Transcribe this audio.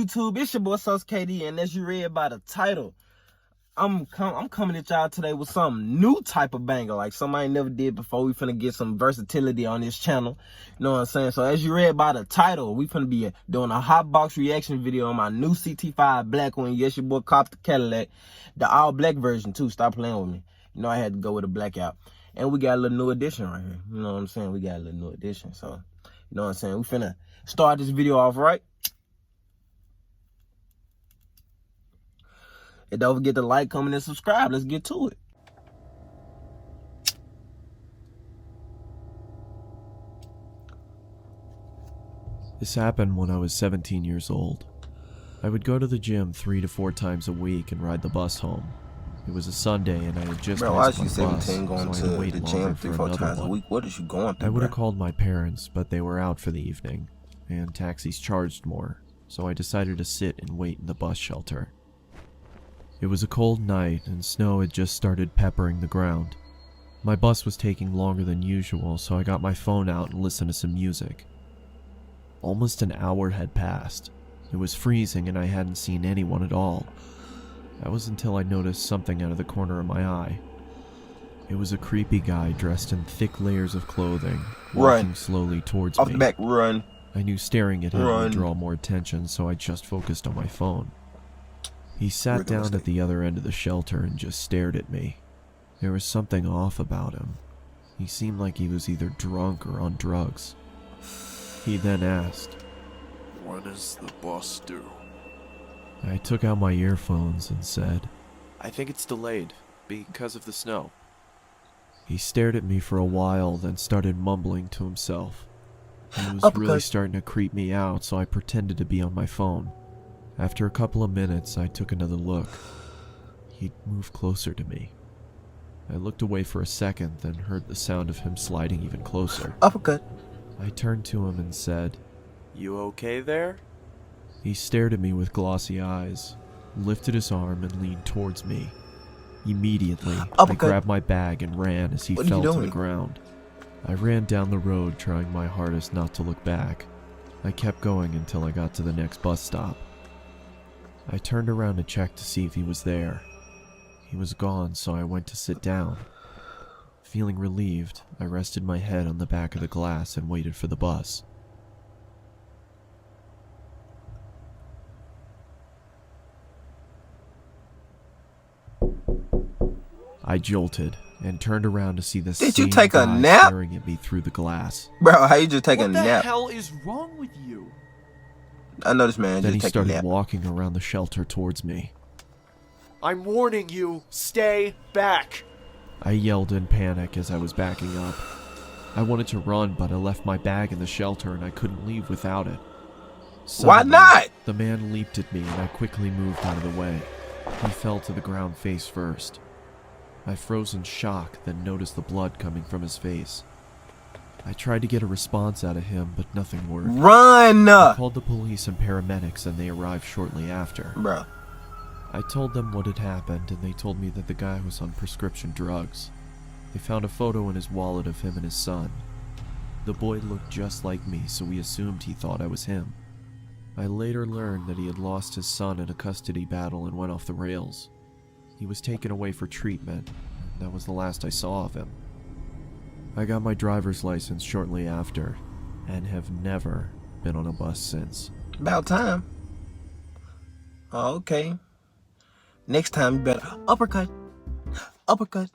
YouTube? It's your boy Sus KD, and as you read by the title, I'm coming at y'all today with some new type of banger, like something I ain't never did before. We finna get some versatility on this channel. You know what I'm saying? So as you read by the title, we finna be doing a HotBox reaction video on my new CT5 Blackwing. Yes, your boy copped the Cadillac, the all black version too. Stop playing with me. You know I had to go with a blackout. And we got a little new edition right here. You know what I'm saying? We got a little new edition. So, you know what I'm saying? We finna start this video off right. And don't forget to like, comment, and subscribe. Let's get to it. This happened when I was 17 years old. I would go to the gym 3 to 4 times a week and ride the bus home. It was a Sunday and I had just Bro, why missed is my you bus, 17 going so I had to wait the longer gym for 3-4 another times a one. week? What is you going through, I would have bro? called my parents, but they were out for the evening, and taxis charged more, so I decided to sit and wait in the bus shelter. It was a cold night and snow had just started peppering the ground. My bus was taking longer than usual, so I got my phone out and listened to some music. Almost an hour had passed. It was freezing and I hadn't seen anyone at all. That was until I noticed something out of the corner of my eye. It was a creepy guy dressed in thick layers of clothing, walking slowly towards me. Off the back, run. I knew staring at him would draw more attention, so I just focused on my phone. He sat down at the other end of the shelter and just stared at me. There was something off about him. He seemed like he was either drunk or on drugs. He then asked, "When is the bus due?" I took out my earphones and said, "I think it's delayed because of the snow." He stared at me for a while, then started mumbling to himself. It was really starting to creep me out, so I pretended to be on my phone. After a couple of minutes, I took another look. He'd moved closer to me. I looked away for a second, then heard the sound of him sliding even closer. Uppercut. I turned to him and said, "You okay there?" He stared at me with glossy eyes, lifted his arm and leaned towards me. Immediately, I grabbed my bag and ran as he fell to the ground. I ran down the road, trying my hardest not to look back. I kept going until I got to the next bus stop. I turned around to check to see if he was there. He was gone, so I went to sit down. Feeling relieved, I rested my head on the back of the glass and waited for the bus. I jolted and turned around to see the same guy staring at me through the glass. Bro, how you just take a nap? What the hell is wrong with you? I know this man Then just he take a nap. started walking around the shelter towards me. "I'm warning you, stay back!" I yelled in panic as I was backing up. I wanted to run, but I left my bag in the shelter and I couldn't leave without it. Why not? The man leaped at me and I quickly moved out of the way. He fell to the ground face first. I froze in shock, then noticed the blood coming from his face. I tried to get a response out of him, but nothing worked. Run! I called the police and paramedics and they arrived shortly after. Bro. I told them what had happened and they told me that the guy was on prescription drugs. They found a photo in his wallet of him and his son. The boy looked just like me, so we assumed he thought I was him. I later learned that he had lost his son in a custody battle and went off the rails. He was taken away for treatment. That was the last I saw of him. I got my driver's license shortly after, and have never been on a bus since. About time. Oh, okay. Next time you better uppercut. Uppercut.